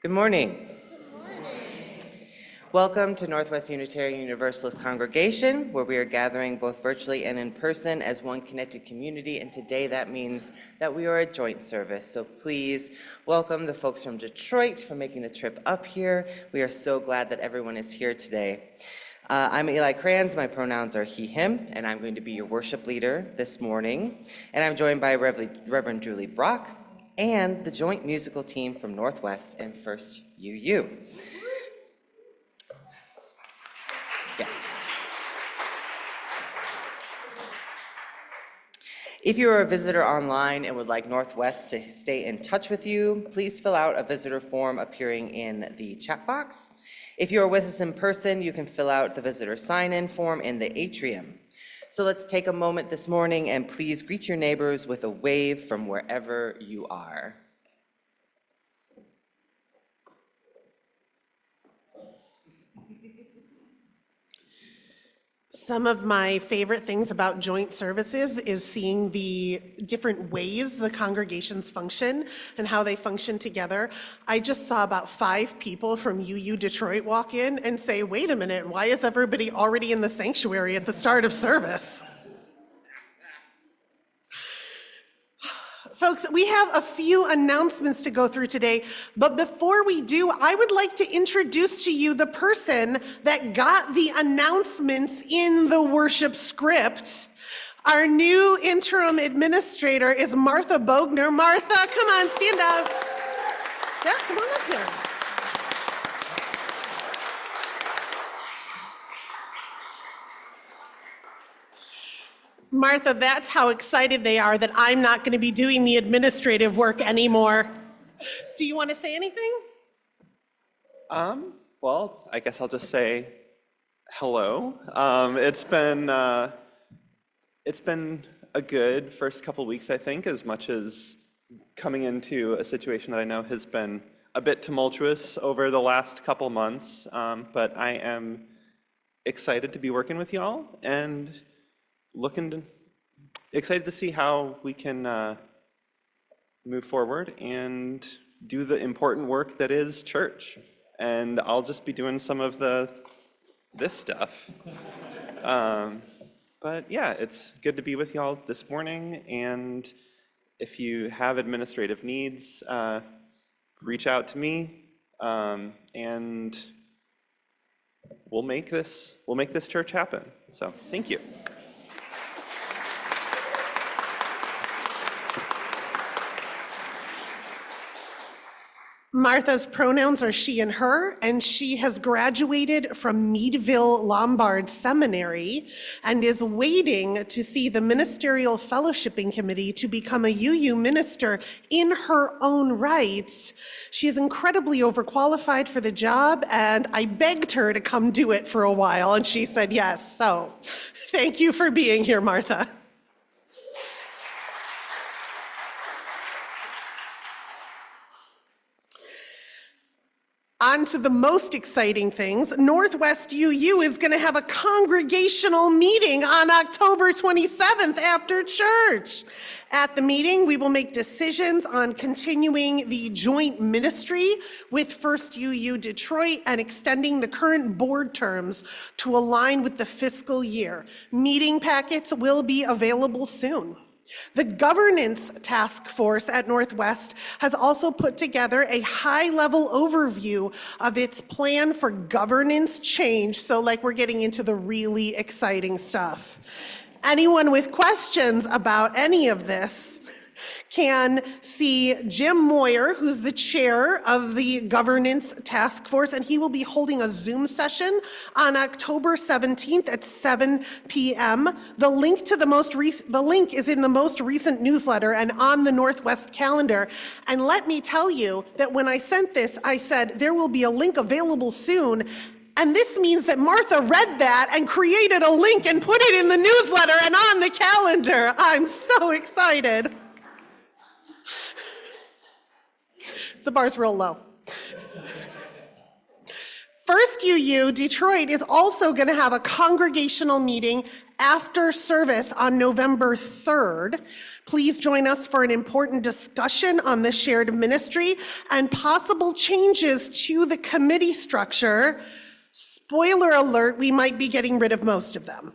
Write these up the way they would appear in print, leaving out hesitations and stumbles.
Good morning. Welcome to Northwest Unitarian Universalist Congregation, where we are gathering both virtually and in person as one connected community, and today that means that we are a joint service. So please welcome the folks from Detroit for making the trip up here. We are so glad that everyone is here today. I'm Eli Kranz, my pronouns are he, him, and I'm going to be your worship leader this morning. And I'm joined by Reverend Julie Brock and the joint musical team from Northwest and First UU. Yeah. If you are a visitor online and would like Northwest to stay in touch with you, please fill out a visitor form appearing in the chat box. If you are with us in person, you can fill out the visitor sign-in form in the atrium. So let's take a moment this morning and please greet your neighbors with a wave from wherever you are. Some of my favorite things about joint services is seeing the different ways the congregations function and how they function together. I just saw about 5 people from UU Detroit walk in and say, wait a minute, why is everybody already in the sanctuary at the start of service? Folks, we have a few announcements to go through today, but before we do, I would like to introduce to you the person that got the announcements in the worship script. Our new interim administrator is Martha Bogner. Martha, come on, stand up. Yeah, come on up here. Martha, that's how excited they are that I'm not going to be doing the administrative work anymore. Do you want to say anything? Well, I guess I'll just say hello. It's been a good first couple weeks, I think, as much as coming into a situation that I know has been a bit tumultuous over the last couple months. But I am excited to be working with y'all and excited to see how we can move forward and do the important work that is church. And I'll just be doing some of this stuff. But yeah, it's good to be with y'all this morning. And if you have administrative needs, reach out to me, and we'll make this church happen. So thank you. Martha's pronouns are she and her, and she has graduated from Meadville Lombard Seminary and is waiting to see the Ministerial Fellowshipping Committee to become a UU minister in her own right. She is incredibly overqualified for the job, and I begged her to come do it for a while, and she said yes. So thank you for being here, Martha. On to the most exciting things. Northwest UU is going to have a congregational meeting on October 27th after church. At the meeting, we will make decisions on continuing the joint ministry with First UU Detroit and extending the current board terms to align with the fiscal year. Meeting packets will be available soon. The governance task force at Northwest has also put together a high-level overview of its plan for governance change, so like we're getting into the really exciting stuff. Anyone with questions about any of this can see Jim Moyer, who's the chair of the governance task force, and he will be holding a Zoom session on October 17th at 7 p.m. The link is in the most recent newsletter and on the Northwest calendar. And let me tell you that when I sent this, I said there will be a link available soon. And this means that Martha read that and created a link and put it in the newsletter and on the calendar. I'm so excited. The bar's real low. First UU Detroit is also going to have a congregational meeting After service on November 3rd, please join us for an important discussion on the shared ministry and possible changes to the committee structure. Spoiler alert, we might be getting rid of most of them.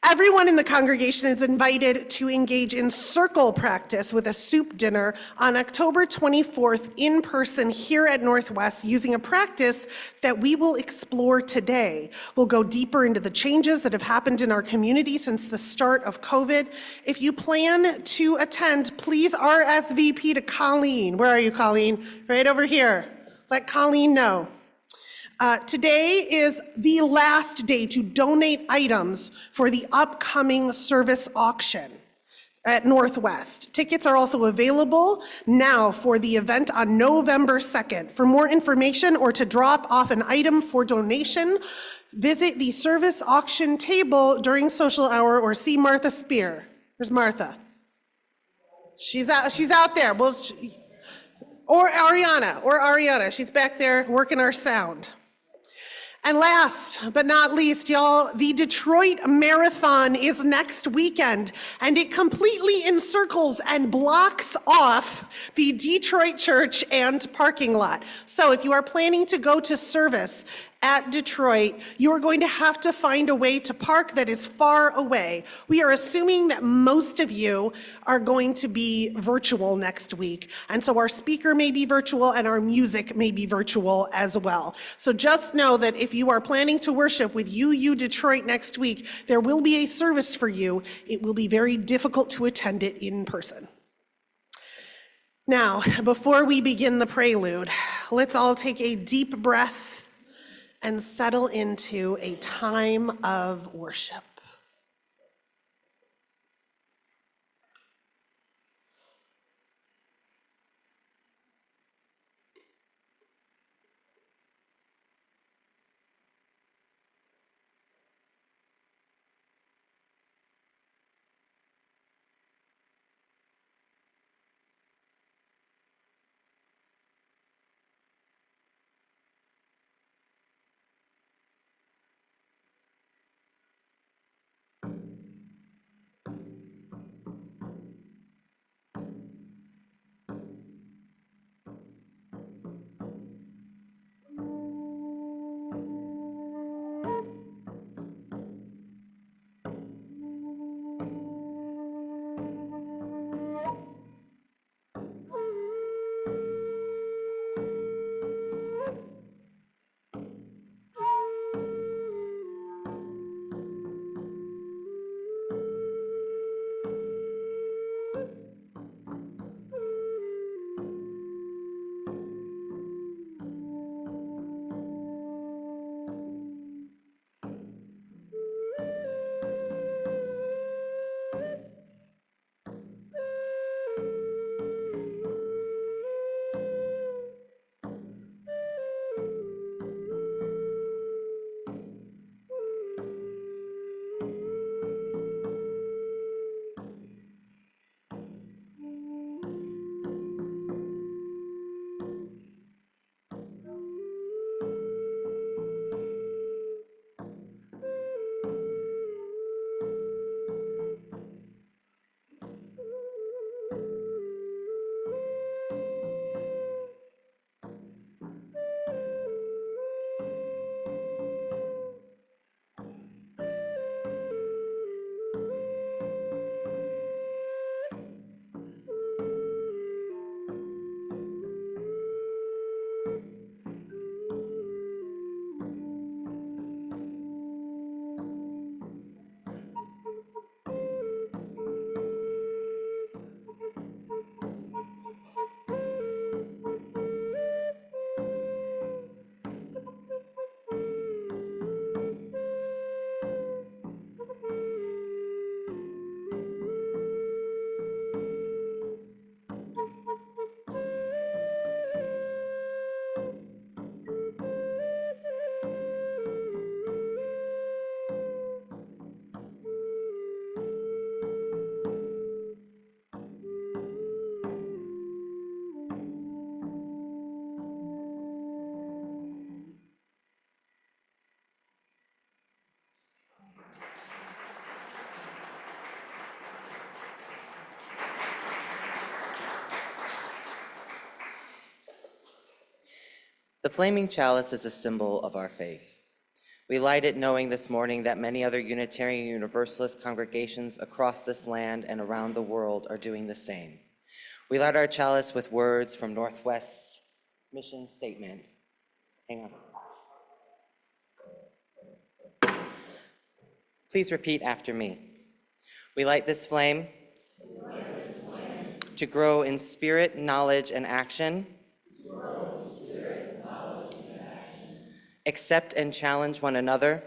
Everyone in the congregation is invited to engage in circle practice with a soup dinner on October 24th in person here at Northwest using a practice that we will explore today. We'll go deeper into the changes that have happened in our community since the start of COVID. If you plan to attend, please RSVP to Colleen. Where are you, Colleen? Right over here. Let Colleen know. Today is the last day to donate items for the upcoming service auction at Northwest. Tickets are also available now for the event on November 2nd. For more information or to drop off an item for donation, visit the service auction table during social hour or see Martha Spear. Where's Martha? She's out there. Or Ariana. She's back there working our sound. And last but not least, y'all, the Detroit Marathon is next weekend, and it completely encircles and blocks off the Detroit church and parking lot. So if you are planning to go to service at Detroit, you are going to have to find a way to park that is far away. We are assuming that most of you are going to be virtual next week, and so our speaker may be virtual and our music may be virtual as well. So just know that if you are planning to worship with UU Detroit next week, there will be a service for you. It will be very difficult to attend it in person. Now, before we begin the prelude, let's all take a deep breath and settle into a time of worship. The flaming chalice is a symbol of our faith. We light it knowing this morning that many other Unitarian Universalist congregations across this land and around the world are doing the same. We light our chalice with words from Northwest's mission statement. Hang on. Please repeat after me. We light this flame to grow in spirit, knowledge, and action. Accept and challenge one another.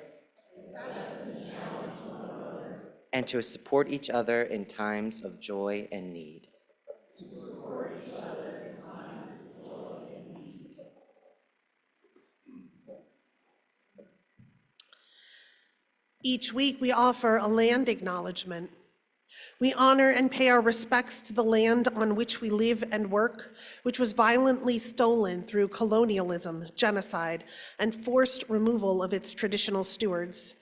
And to support each other in times of joy and need. Each week, we offer a land acknowledgement. We honor and pay our respects to the land on which we live and work, which was violently stolen through colonialism, genocide, and forced removal of its traditional stewards.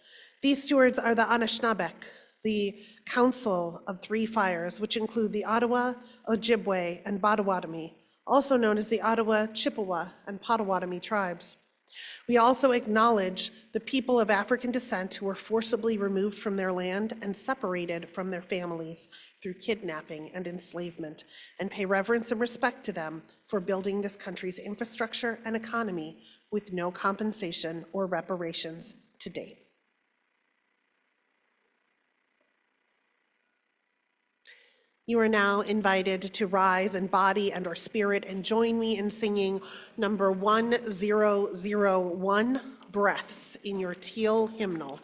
These stewards are the Anishinaabeg, the Council of Three Fires, which include the Ottawa, Ojibwe, and Potawatomi, also known as the Ottawa, Chippewa, and Potawatomi tribes. We also acknowledge the people of African descent who were forcibly removed from their land and separated from their families through kidnapping and enslavement, and pay reverence and respect to them for building this country's infrastructure and economy with no compensation or reparations to date. You are now invited to rise in body and or spirit and join me in singing number 1001, Breaths, in your teal hymnal.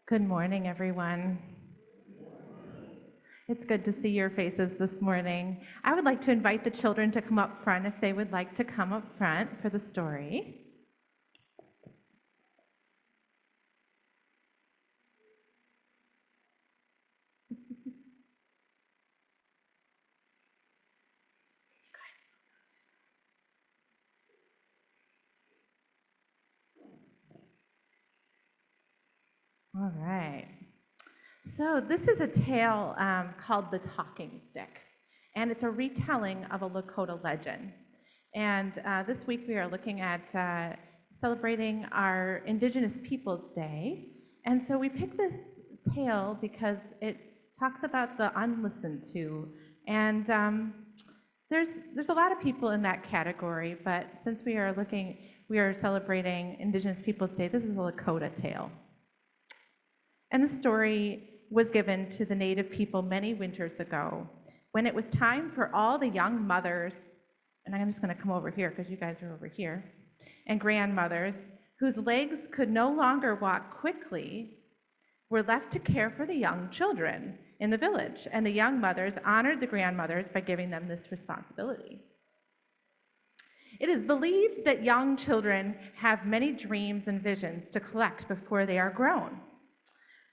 Good morning, everyone. It's good to see your faces this morning. I would like to invite the children to come up front if they would like to come up front for the story. All right. So this is a tale called The Talking Stick, and it's a retelling of a Lakota legend. And this week we are looking at celebrating our Indigenous Peoples Day. And so we picked this tale because it talks about the unlistened to. And there's a lot of people in that category, but since we are celebrating Indigenous Peoples Day, this is a Lakota tale. And the story was given to the Native people many winters ago when it was time for all the young mothers, and I'm just going to come over here because you guys are over here, and grandmothers whose legs could no longer walk quickly were left to care for the young children in the village. And the young mothers honored the grandmothers by giving them this responsibility. It is believed that young children have many dreams and visions to collect before they are grown.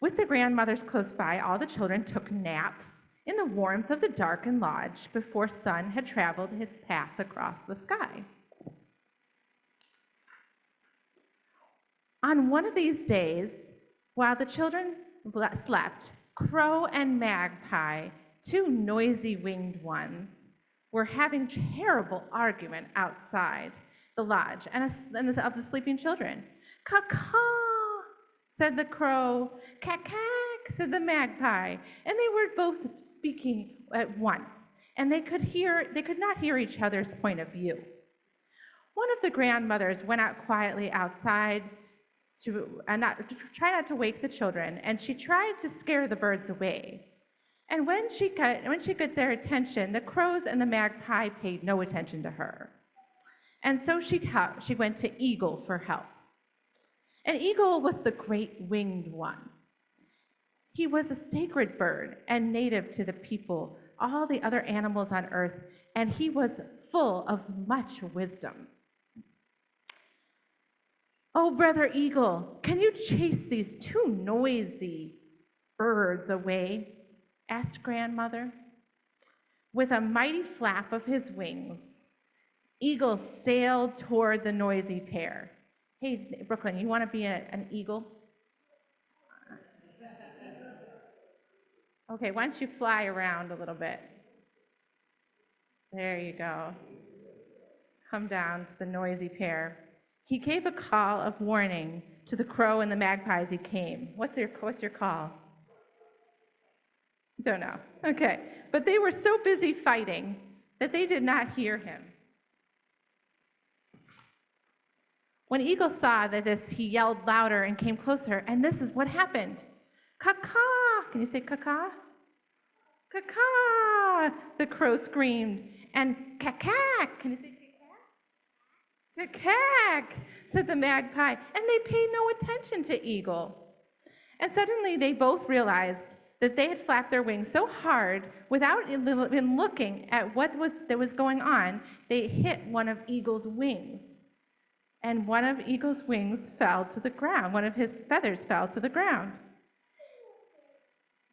With the grandmothers close by, all the children took naps in the warmth of the darkened lodge before sun had traveled its path across the sky. On one of these days, while the children slept, Crow and Magpie, two noisy winged ones, were having terrible argument outside the lodge of the sleeping children. "Caw-caw," said the crow. "Cack-cack," said the magpie, and they were both speaking at once, and they could not hear each other's point of view. One of the grandmothers went out quietly outside to try not to wake the children, and she tried to scare the birds away. And when she got their attention, the crows and the magpie paid no attention to her. And so she went to Eagle for help. And Eagle was the great winged one. He was a sacred bird and native to the people, all the other animals on earth, and he was full of much wisdom. "Oh, Brother Eagle, can you chase these two noisy birds away?" asked Grandmother. With a mighty flap of his wings, Eagle sailed toward the noisy pair. Hey, Brooklyn, you want to be an eagle? Okay, why don't you fly around a little bit? There you go. Come down to the noisy pair. He gave a call of warning to the crow and the magpie as he came. What's your call? Don't know. Okay. But they were so busy fighting that they did not hear him. When Eagle saw this, he yelled louder and came closer, and this is what happened. "Caw-caw!" Can you say caw-caw? "Caw-caw!" the crow screamed. And "cack-cack!" Can you say cack-cack? "Cack-cack!" said the magpie, and they paid no attention to Eagle. And suddenly they both realized that they had flapped their wings so hard without even looking at what was going on, they hit one of Eagle's wings. And one of Eagle's wings fell to the ground. One of his feathers fell to the ground.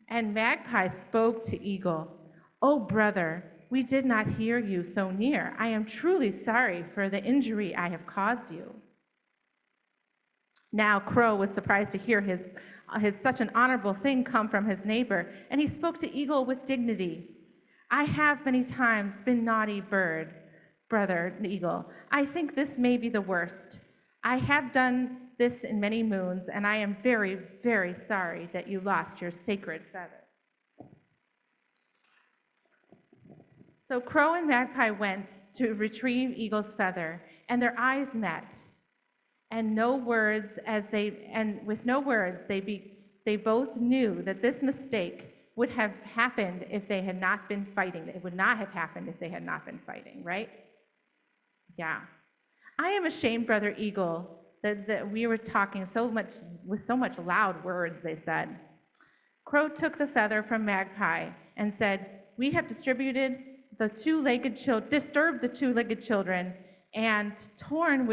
And Magpie spoke to Eagle. "Oh, brother, we did not hear you so near. I am truly sorry for the injury I have caused you." Now Crow was surprised to hear his such an honorable thing come from his neighbor, and he spoke to Eagle with dignity. "I have many times been naughty bird, Brother Eagle. I think this may be the worst. I have done this in many moons, and I am very, very sorry that you lost your sacred feather." So Crow and Magpie went to retrieve Eagle's feather, and their eyes met. And with no words, they both knew that this mistake would have happened if they had not been fighting. It would not have happened if they had not been fighting, right? Yeah. "I am ashamed, Brother Eagle, that we were talking with so much loud words," they said. Crow took the feather from Magpie and said, "We have disturbed the two-legged children and torn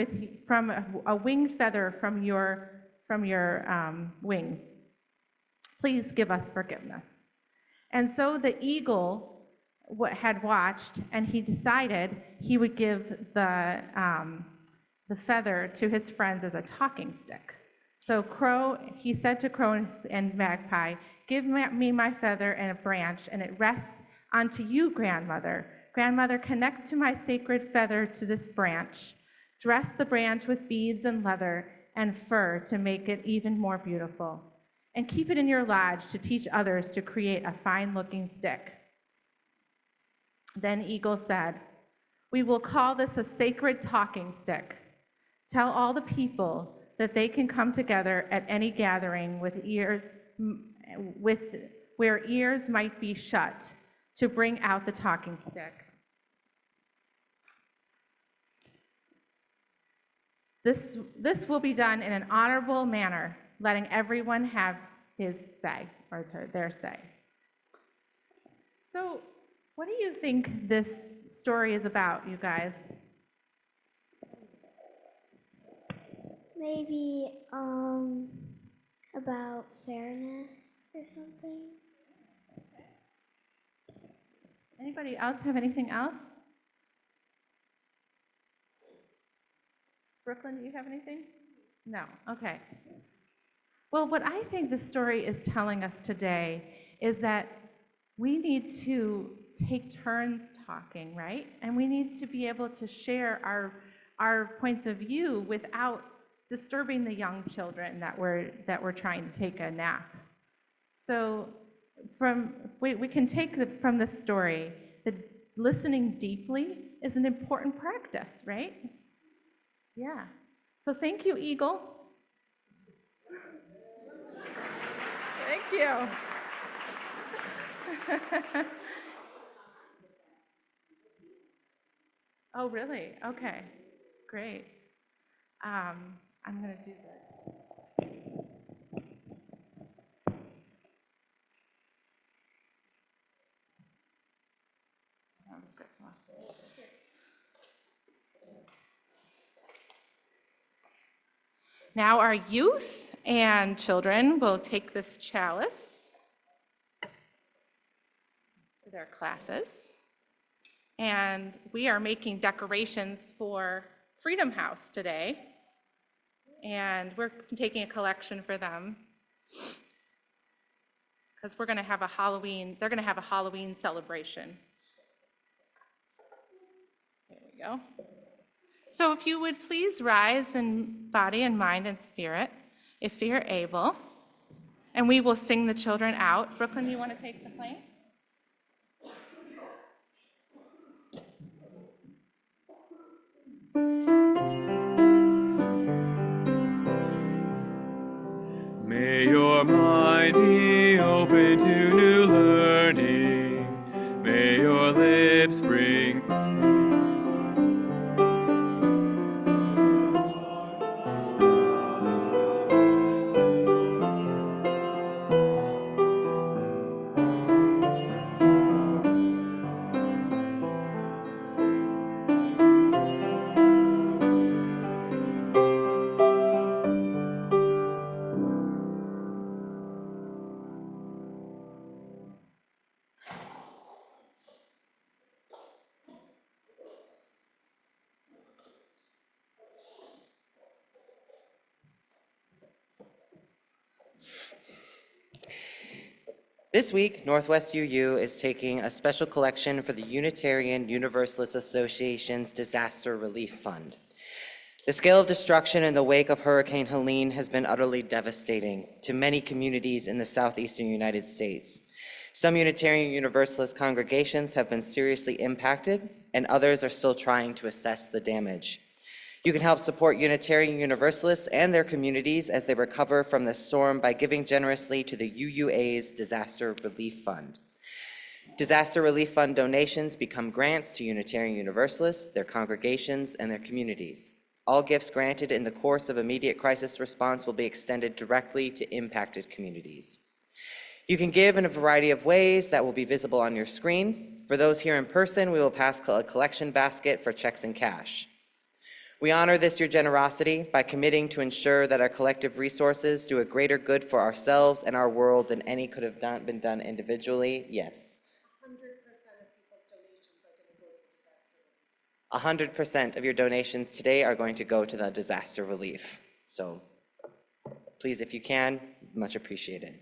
from a winged feather from your wings. Please give us forgiveness." And so the eagle had watched, and he decided he would give the feather to his friends as a talking stick. So he said to crow and magpie, "Give me my feather and a branch, and it rests onto you, grandmother. Grandmother, connect to my sacred feather to this branch. Dress the branch with beads and leather and fur to make it even more beautiful. And keep it in your lodge to teach others to create a fine-looking stick." Then Eagle said, "We will call this a sacred talking stick. Tell all the people that they can come together at any gathering where ears might be shut to bring out the talking stick. This will be done in an honorable manner, letting everyone have his say, or their say." So, what do you think this story is about, you guys? Maybe about fairness or something. Anybody else have anything else? Brooklyn, do you have anything? No, okay. Well, what I think this story is telling us today is that we need to take turns talking, right? And we need to be able to share our points of view without disturbing the young children that we're trying to take a nap. So we can take from this story that listening deeply is an important practice, right? Yeah. So thank you, Eagle. Thank you. Oh, really? Okay. Great. I'm going to do this. I have a script. Now our youth and children will take this chalice to their classes. And we are making decorations for Freedom House today. And we're taking a collection for them because they're going to have a Halloween celebration. There we go. So if you would please rise in body and mind and spirit, if you're able, and we will sing the children out. Brooklyn, you want to take the plane? May your mind be open to new learning. May your lips bring This week, Northwest UU is taking a special collection for the Unitarian Universalist Association's Disaster Relief Fund. The scale of destruction in the wake of Hurricane Helene has been utterly devastating to many communities in the southeastern United States. Some Unitarian Universalist congregations have been seriously impacted, and others are still trying to assess the damage. You can help support Unitarian Universalists and their communities as they recover from the storm by giving generously to the UUA's Disaster Relief Fund. Disaster Relief Fund donations become grants to Unitarian Universalists, their congregations, and their communities. All gifts granted in the course of immediate crisis response will be extended directly to impacted communities. You can give in a variety of ways that will be visible on your screen. For those here in person, we will pass a collection basket for checks and cash. We honor this, your generosity, by committing to ensure that our collective resources do a greater good for ourselves and our world than any could have been done individually. Yes. 100% of your donations today are going to go to the disaster relief. So please, if you can, much appreciated.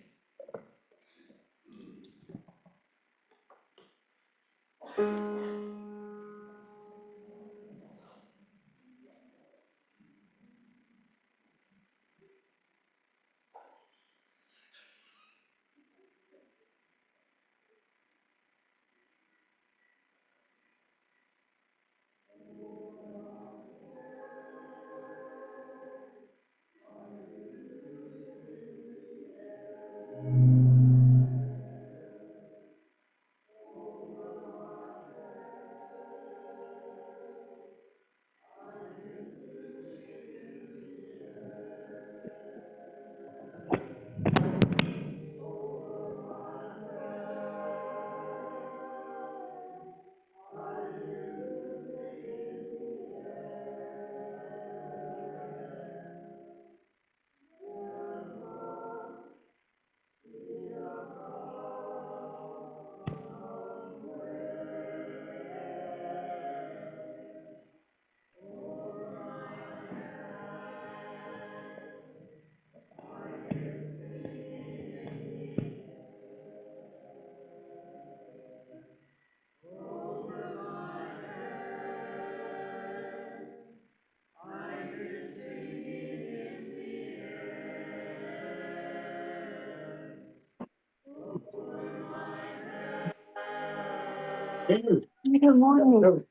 Good morning.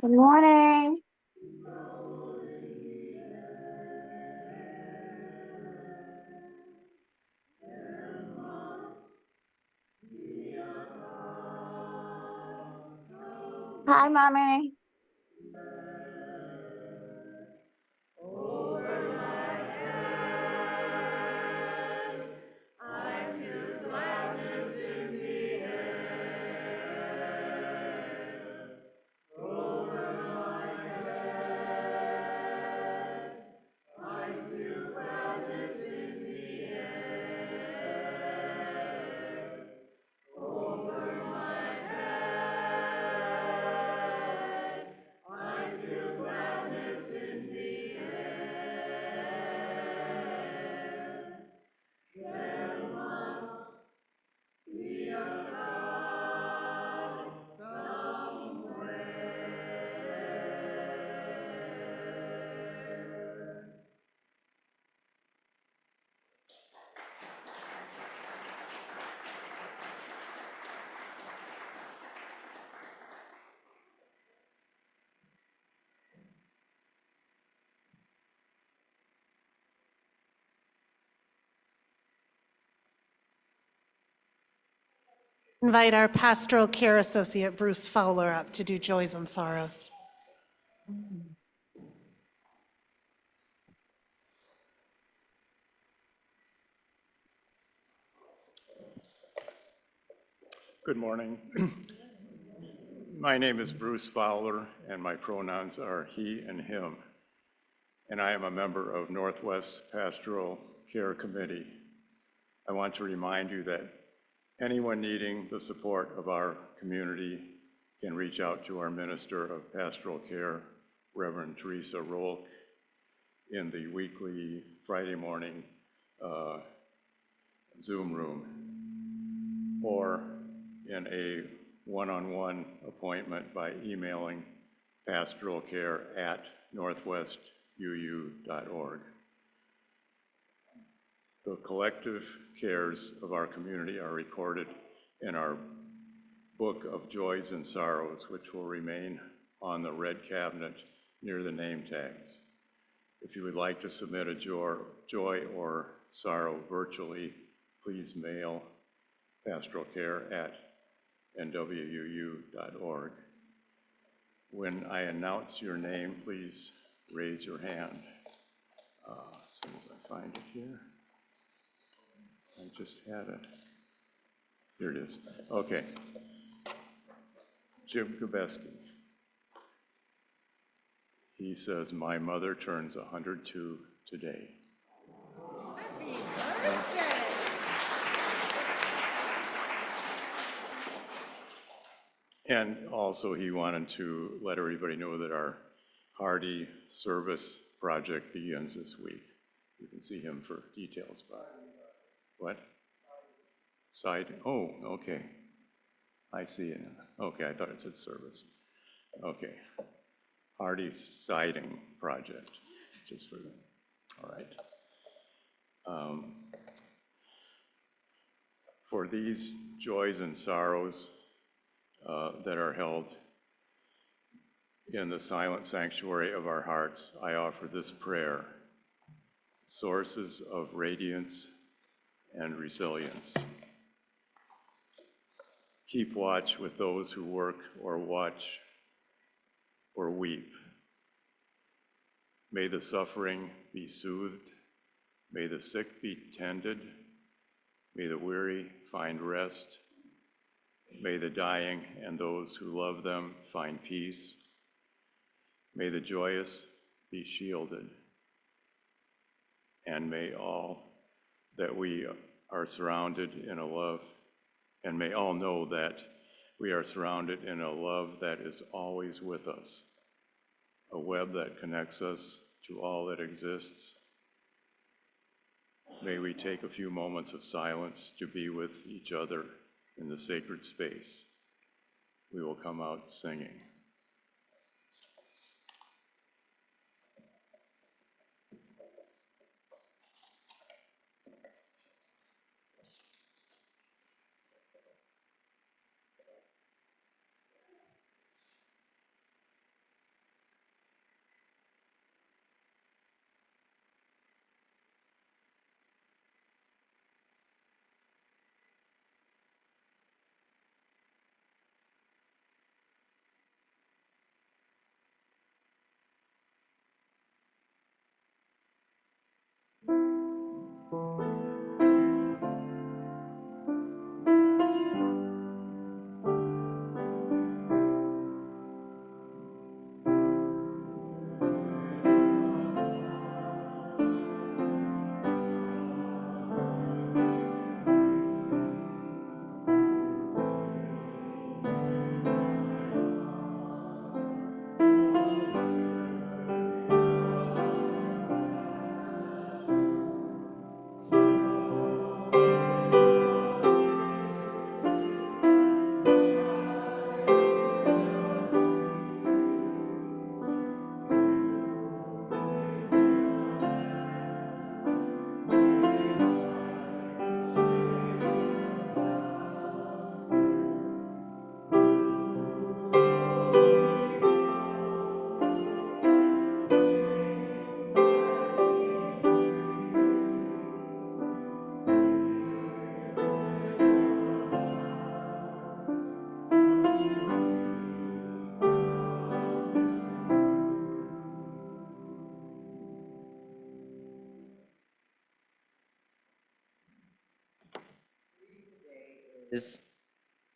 Good morning. Hi, Mommy. Invite our pastoral care associate, Bruce Fowler, up to do joys and sorrows. Good morning. My name is Bruce Fowler, and my pronouns are he and him. And I am a member of Northwest Pastoral Care Committee. I want to remind you that anyone needing the support of our community can reach out to our Minister of Pastoral Care, Reverend Teresa Rolk, in the weekly Friday morning Zoom room, or in a one-on-one appointment by emailing pastoralcare@northwestuu.org. The collective cares of our community are recorded in our book of joys and sorrows, which will remain on the red cabinet near the name tags. If you would like to submit a joy or sorrow virtually, please mail pastoral care at nwuu.org. When I announce your name, please raise your hand. As soon as I find it here. I just had it. Here it is. Okay. Jim Kubeski. He says, my mother turns 102 today. Happy birthday! And also he wanted to let everybody know that our Hardy service project begins this week. You can see him for details about it. What? Side, oh, okay. I see it. Okay, I thought it said service. Okay. Hardy siding project, just for, all right. For these joys and sorrows that are held in the silent sanctuary of our hearts, I offer this prayer, sources of radiance and resilience. Keep watch with those who work or watch or weep. May the suffering be soothed. May the sick be tended. May the weary find rest. May the dying and those who love them find peace. May the joyous be shielded. And may all that we are surrounded in a love, and may all know that we are surrounded in a love that is always with us, a web that connects us to all that exists. May we take a few moments of silence to be with each other in the sacred space. We will come out singing. Is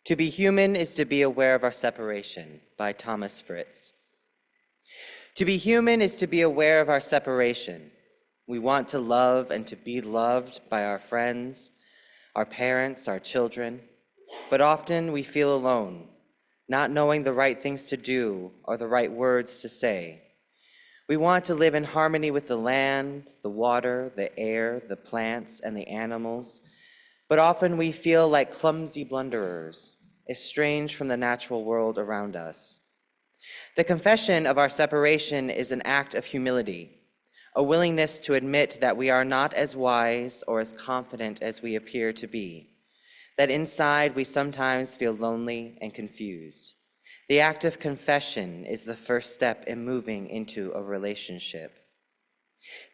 To be human is to be aware of our separation, by Thomas Fritz. To be human is to be aware of our separation. We want to love and to be loved by our friends, our parents, our children, but often we feel alone, not knowing the right things to do or the right words to say. We want to live in harmony with the land, the water, the air, the plants, and the animals, but often we feel like clumsy blunderers, estranged from the natural world around us. The confession of our separation is an act of humility, a willingness to admit that we are not as wise or as confident as we appear to be, that inside we sometimes feel lonely and confused. The act of confession is the first step in moving into a relationship.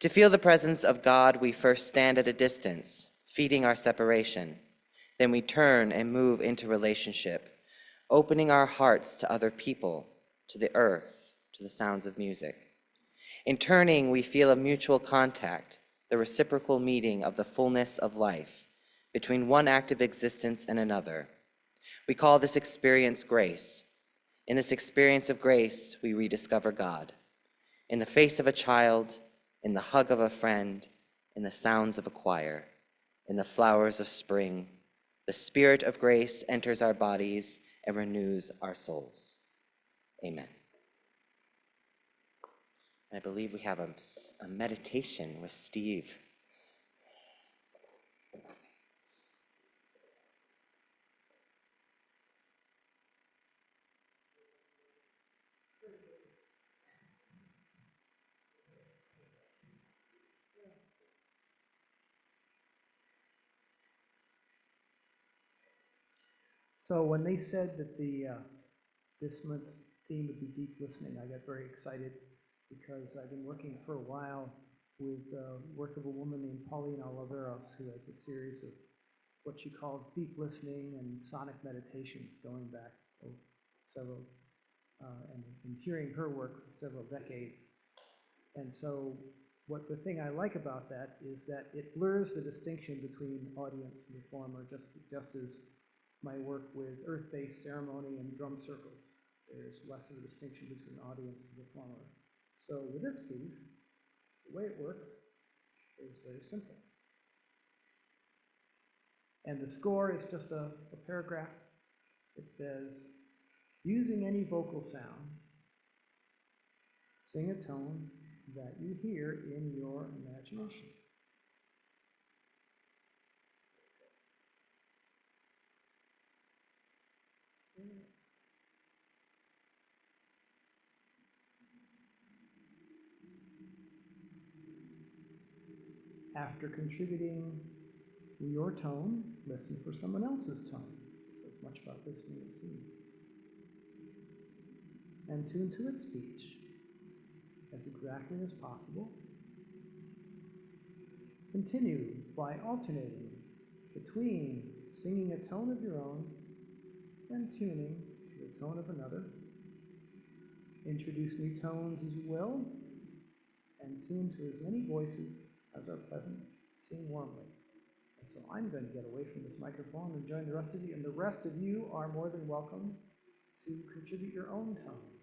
To feel the presence of God, we first stand at a distance, feeding our separation. Then we turn and move into relationship, opening our hearts to other people, to the earth, to the sounds of music. In turning, we feel a mutual contact, the reciprocal meeting of the fullness of life between one act of existence and another. We call this experience grace. In this experience of grace, we rediscover God. In the face of a child, in the hug of a friend, in the sounds of a choir, in the flowers of spring, the Spirit of grace enters our bodies and renews our souls. Amen. I believe we have a meditation with Steve. So when they said that this month's theme would be deep listening, I got very excited because I've been working for a while with work of a woman named Pauline Oliveros, who has a series of what she calls deep listening and sonic meditations going back several, and hearing her work for several decades. And so the thing I like about that is that it blurs the distinction between audience and performer, just as my work with earth-based ceremony and drum circles. There's less of a distinction between audience and performer. So with this piece, the way it works is very simple. And the score is just a paragraph. It says, using any vocal sound, sing a tone that you hear in your imagination. After contributing your tone, listen for someone else's tone. So as much about listening as singing. And tune to its speech as exactly as possible. Continue by alternating between singing a tone of your own and tuning to the tone of another. Introduce new tones as you will, and tune to as many voices as are present. Sing warmly. And so I'm going to get away from this microphone and join the rest of you, and the rest of you are more than welcome to contribute your own tones.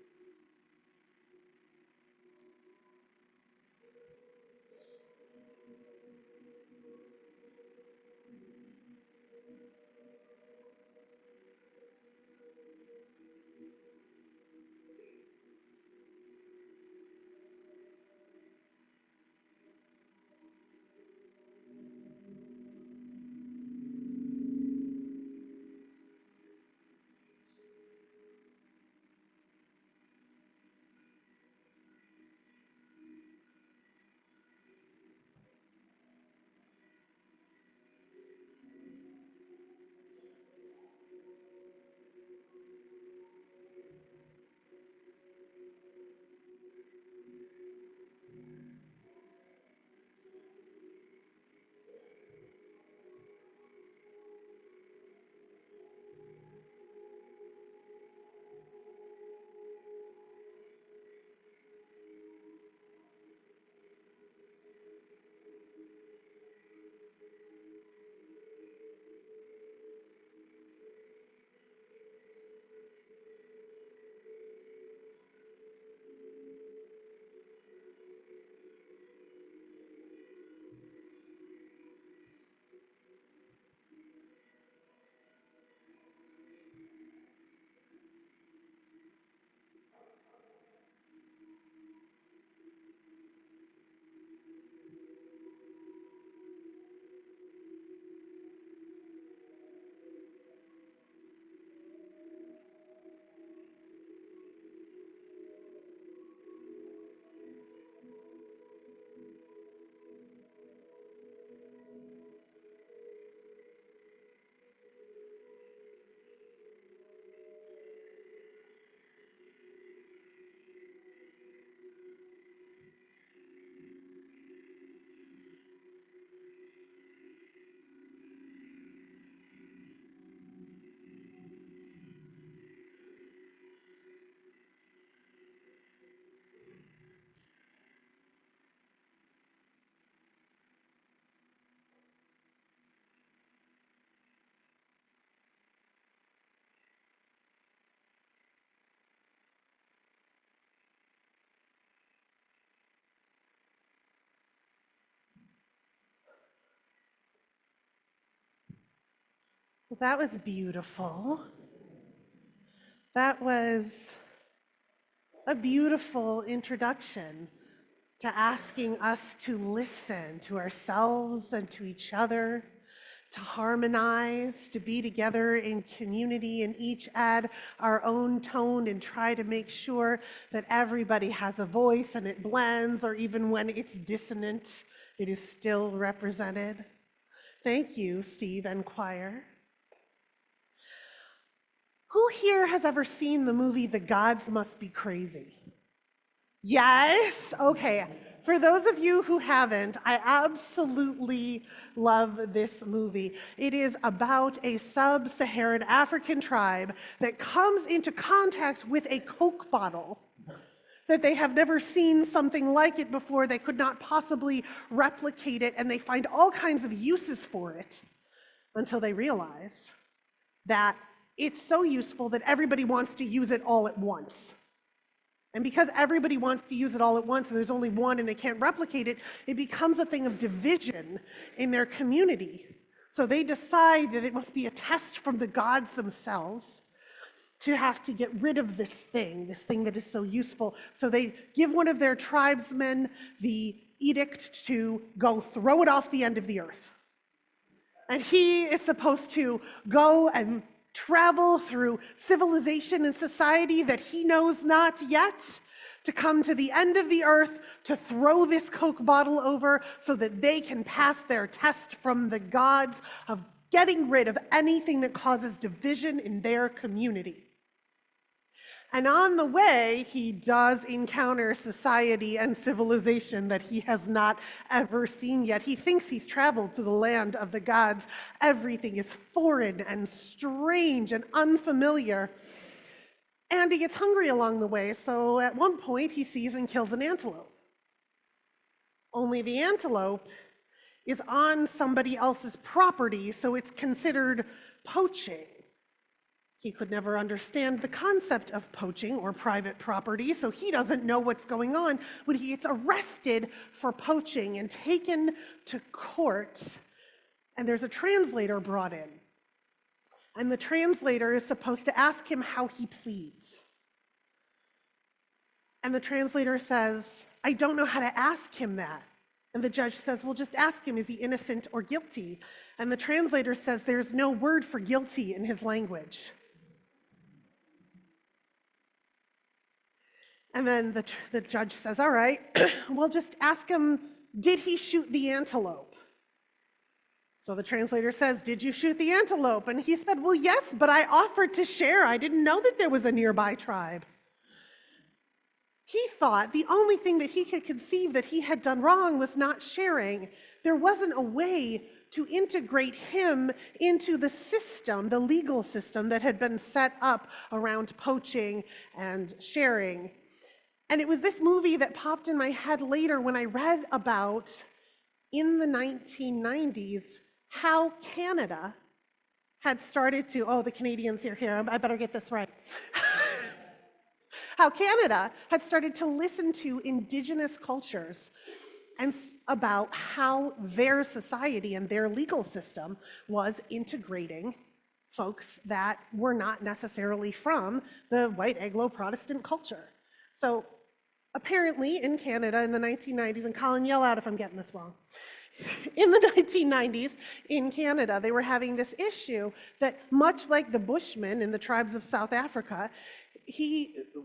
Well, that was beautiful. That was a beautiful introduction to asking us to listen to ourselves and to each other, to harmonize, to be together in community, and each add our own tone and try to make sure that everybody has a voice and it blends, or even when it's dissonant, it is still represented. Thank you, Steve and choir. Who here has ever seen the movie The Gods Must Be Crazy? Yes? Okay. For those of you who haven't, I absolutely love this movie. It is about a sub-Saharan African tribe that comes into contact with a Coke bottle that they have never seen something like it before. They could not possibly replicate it, and they find all kinds of uses for it until they realize that it's so useful that everybody wants to use it all at once. And because everybody wants to use it all at once and there's only one and they can't replicate it, it becomes a thing of division in their community. So they decide that it must be a test from the gods themselves to have to get rid of this thing that is so useful. So they give one of their tribesmen the edict to go throw it off the end of the earth. And he is supposed to go and travel through civilization and society that he knows not yet, to come to the end of the earth, to throw this Coke bottle over so that they can pass their test from the gods of getting rid of anything that causes division in their community. And on the way, he does encounter society and civilization that he has not ever seen yet. He thinks he's traveled to the land of the gods. Everything is foreign and strange and unfamiliar. And he gets hungry along the way, so at one point he sees and kills an antelope. Only the antelope is on somebody else's property, so it's considered poaching. He could never understand the concept of poaching or private property, so he doesn't know what's going on when he gets arrested for poaching and taken to court, and there's a translator brought in. And the translator is supposed to ask him how he pleads. And the translator says, I don't know how to ask him that. And the judge says, well, just ask him, is he innocent or guilty? And the translator says, there's no word for guilty in his language. And then the judge says, all right, well, just ask him, did he shoot the antelope? So the translator says, did you shoot the antelope? And he said, well, yes, but I offered to share. I didn't know that there was a nearby tribe. He thought the only thing that he could conceive that he had done wrong was not sharing. There wasn't a way to integrate him into the system, the legal system that had been set up around poaching and sharing. And it was this movie that popped in my head later when I read about, in the 1990s, how Canada had started to, oh, the Canadians are here, I better get this right. How Canada had started to listen to Indigenous cultures and about how their society and their legal system was integrating folks that were not necessarily from the white Anglo-Protestant culture. So apparently in Canada in the 1990s, and Colin, yell out if I'm getting this wrong. In the 1990s in Canada, they were having this issue that, much like the Bushmen in the tribes of South Africa,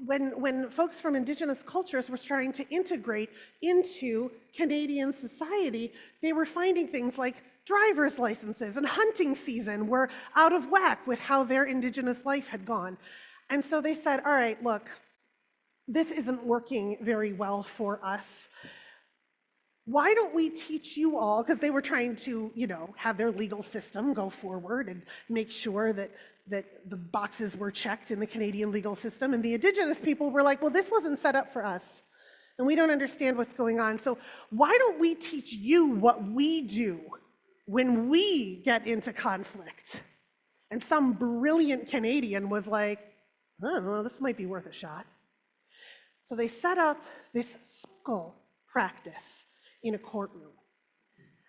when folks from Indigenous cultures were trying to integrate into Canadian society, they were finding things like driver's licenses and hunting season were out of whack with how their Indigenous life had gone. And so they said, all right, look, this isn't working very well for us. Why don't we teach you all, because they were trying to, have their legal system go forward and make sure that the boxes were checked in the Canadian legal system. And the Indigenous people were like, well, this wasn't set up for us, and we don't understand what's going on. So why don't we teach you what we do when we get into conflict? And some brilliant Canadian was like, oh, this might be worth a shot. So they set up this circle practice in a courtroom.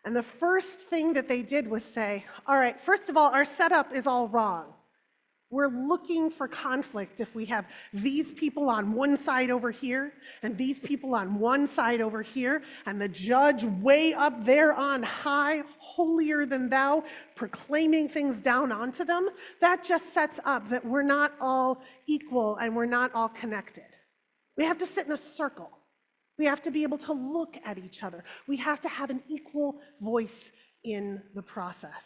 And the first thing that they did was say, all right, first of all, our setup is all wrong. We're looking for conflict if we have these people on one side over here and these people on one side over here, and the judge way up there on high, holier than thou, proclaiming things down onto them. That just sets up that we're not all equal and we're not all connected. We have to sit in a circle. We have to be able to look at each other. We have to have an equal voice in the process.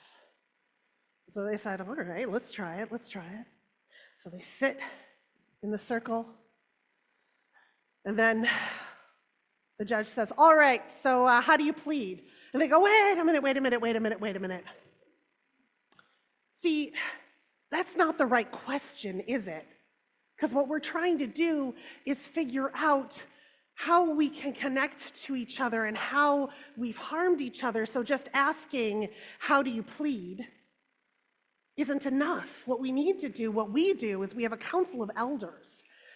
So they said, all right, let's try it. So they sit in the circle, and then the judge says, all right, so how do you plead? And they go, wait a minute. See, that's not the right question, is it? Because what we're trying to do is figure out how we can connect to each other and how we've harmed each other. So just asking, how do you plead, isn't enough. What we need to do, what we do, is we have a council of elders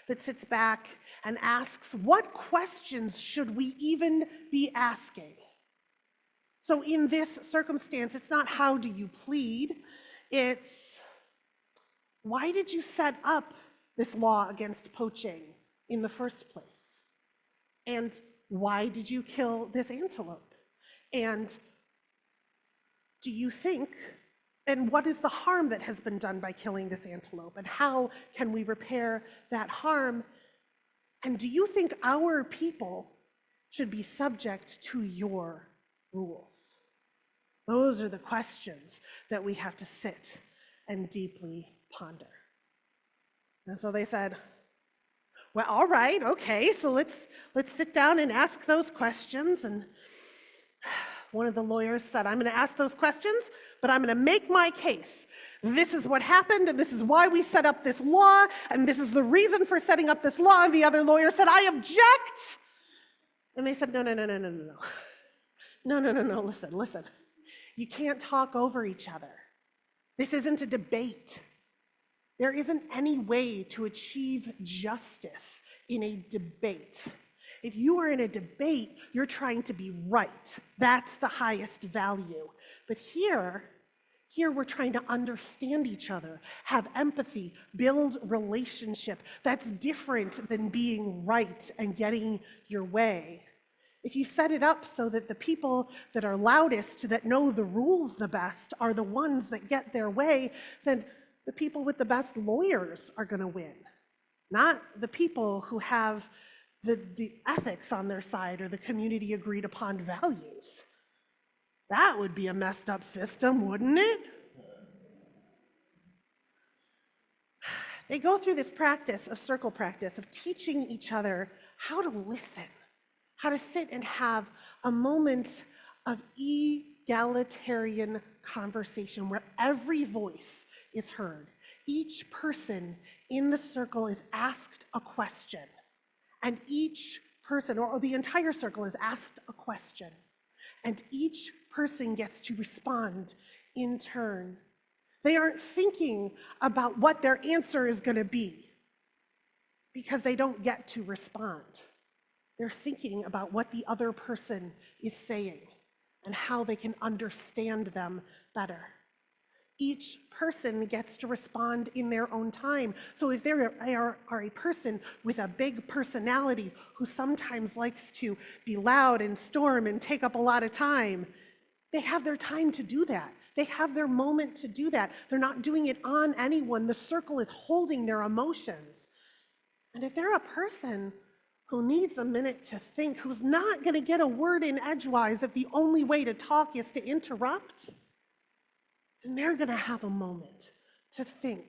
that sits back and asks, what questions should we even be asking? So in this circumstance, it's not how do you plead, it's why did you set up this law against poaching in the first place? And why did you kill this antelope? And do you think, and what is the harm that has been done by killing this antelope? And how can we repair that harm? And do you think our people should be subject to your rules? Those are the questions that we have to sit and deeply ponder. And so they said, well, all right, okay, so let's sit down and ask those questions. And one of the lawyers said, I'm going to ask those questions, but I'm going to make my case. This is what happened, and this is why we set up this law, and this is the reason for setting up this law. And the other lawyer said, I object. And they said, no, listen. You can't talk over each other. This isn't a debate. There isn't any way to achieve justice in a debate. If you are in a debate, you're trying to be right. That's the highest value. But here we're trying to understand each other, have empathy, build relationship. That's different than being right and getting your way. If you set it up so that the people that are loudest, that know the rules the best, are the ones that get their way, then the people with the best lawyers are going to win, not the people who have the ethics on their side or the community agreed upon values. That would be a messed up system, wouldn't it? They go through this practice, a circle practice, of teaching each other how to listen, how to sit and have a moment of egalitarian conversation where every voice is heard. Each person in the circle is asked a question, and each person, or the entire circle, is asked a question, and each person gets to respond in turn. They aren't thinking about what their answer is going to be because they don't get to respond. They're thinking about what the other person is saying and how they can understand them better. Each person gets to respond in their own time. So if they are a person with a big personality who sometimes likes to be loud and storm and take up a lot of time, they have their time to do that. They have their moment to do that. They're not doing it on anyone. The circle is holding their emotions. And if they're a person who needs a minute to think, who's not going to get a word in edgewise if the only way to talk is to interrupt, then they're going to have a moment to think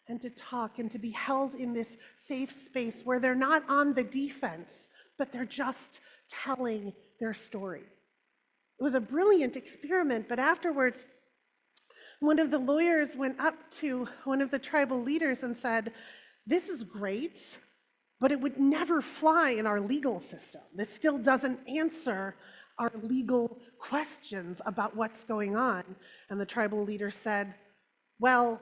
and to talk and to be held in this safe space where they're not on the defense, but they're just telling their story. It was a brilliant experiment, but afterwards, one of the lawyers went up to one of the tribal leaders and said, this is great, but it would never fly in our legal system. It still doesn't answer our legal questions about what's going on. And the tribal leader said, well,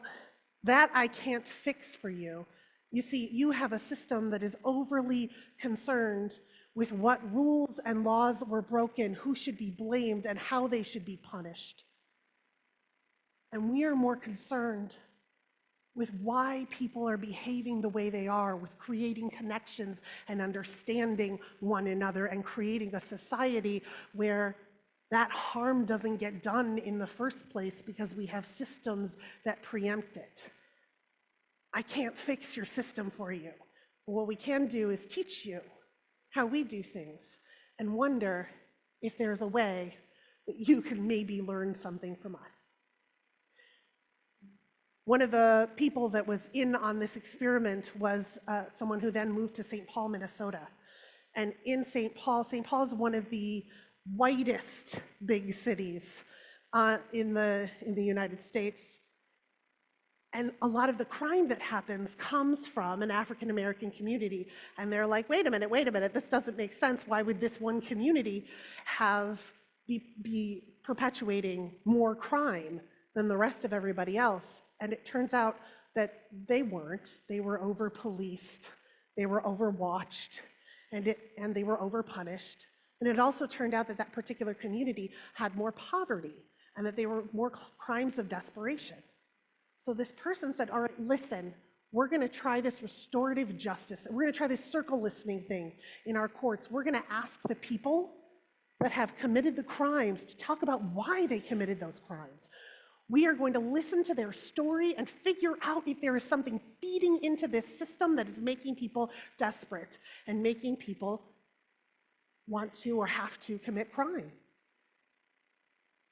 that I can't fix for you. You see, you have a system that is overly concerned with what rules and laws were broken, who should be blamed, and how they should be punished. And we are more concerned with why people are behaving the way they are, with creating connections and understanding one another and creating a society where that harm doesn't get done in the first place because we have systems that preempt it. I can't fix your system for you. What we can do is teach you how we do things and wonder if there's a way that you can maybe learn something from us. One of the people that was in on this experiment was someone who then moved to St. Paul, Minnesota. And in St. Paul is one of the whitest big cities in the United States. And a lot of the crime that happens comes from an African American community. And they're like, wait a minute, this doesn't make sense. Why would this one community be perpetuating more crime than the rest of everybody else? And it turns out that they weren't. They were over-policed, they were overwatched, and they were over-punished. And it also turned out that that particular community had more poverty and that they were more crimes of desperation. So this person said, all right, listen, we're going to try this restorative justice. We're going to try this circle listening thing in our courts. We're going to ask the people that have committed the crimes to talk about why they committed those crimes. We are going to listen to their story and figure out if there is something feeding into this system that is making people desperate and making people want to or have to commit crime.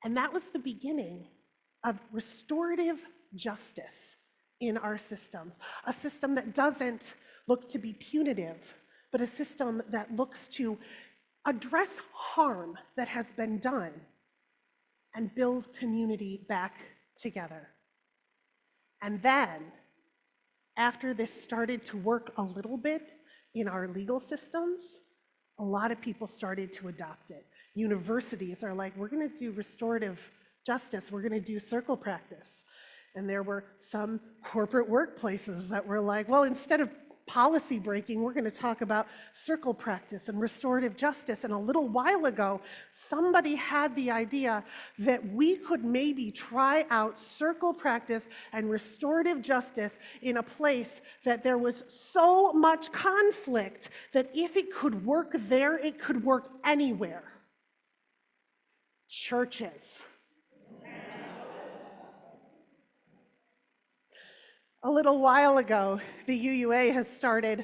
And that was the beginning of restorative justice in our systems, a system that doesn't look to be punitive, but a system that looks to address harm that has been done and build community back together. And then, after this started to work a little bit in our legal systems, a lot of people started to adopt it. Universities are like, we're going to do restorative justice, we're going to do circle practice. And there were some corporate workplaces that were like, well, instead of policy breaking, we're going to talk about circle practice and restorative justice. And a little while ago, somebody had the idea that we could maybe try out circle practice and restorative justice in a place that there was so much conflict that if it could work there, it could work anywhere. Churches. A little while ago, the UUA has started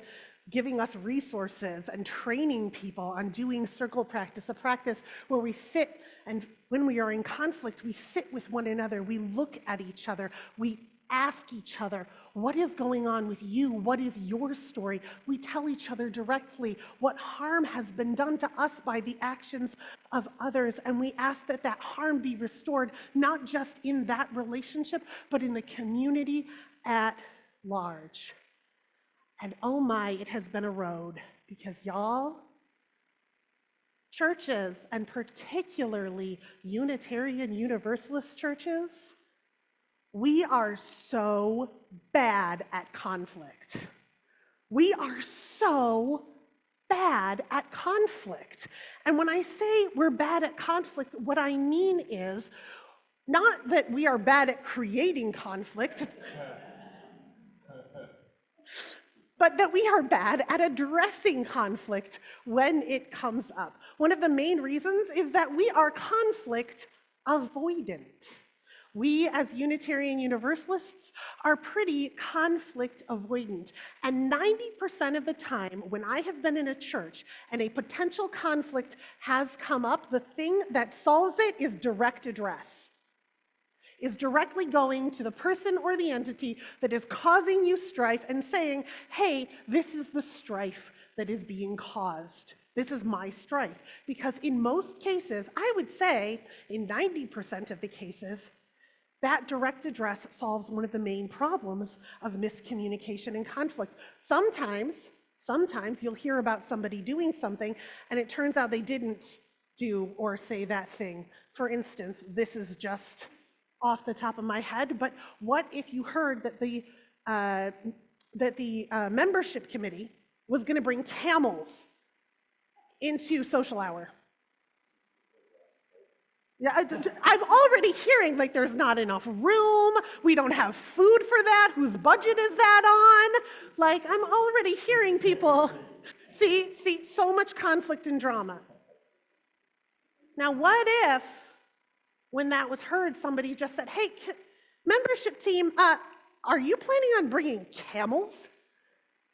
giving us resources and training people on doing circle practice, a practice where we sit and when we are in conflict, we sit with one another, we look at each other, we ask each other, what is going on with you? What is your story? We tell each other directly what harm has been done to us by the actions of others, and we ask that that harm be restored, not just in that relationship, but in the community at large. And oh my, it has been a road, because y'all, churches, and particularly Unitarian Universalist churches, we are so bad at conflict. We are so bad at conflict. And when I say we're bad at conflict, what I mean is not that we are bad at creating conflict, but that we are bad at addressing conflict when it comes up. One of the main reasons is that we are conflict avoidant. We, as Unitarian Universalists, are pretty conflict avoidant. And 90% of the time, when I have been in a church and a potential conflict has come up, the thing that solves it is direct address. Is directly going to the person or the entity that is causing you strife and saying, hey, this is the strife that is being caused. This is my strife. Because in most cases, I would say in 90% of the cases, that direct address solves one of the main problems of miscommunication and conflict. Sometimes you'll hear about somebody doing something and it turns out they didn't do or say that thing. For instance, this is just off the top of my head, but what if you heard that the membership committee was going to bring camels into social hour. Yeah, I'm already hearing like there's not enough room, we don't have food for that, whose budget is that on? Like, I'm already hearing people, see, so much conflict and drama. Now, what if, when that was heard, somebody just said, hey, membership team, are you planning on bringing camels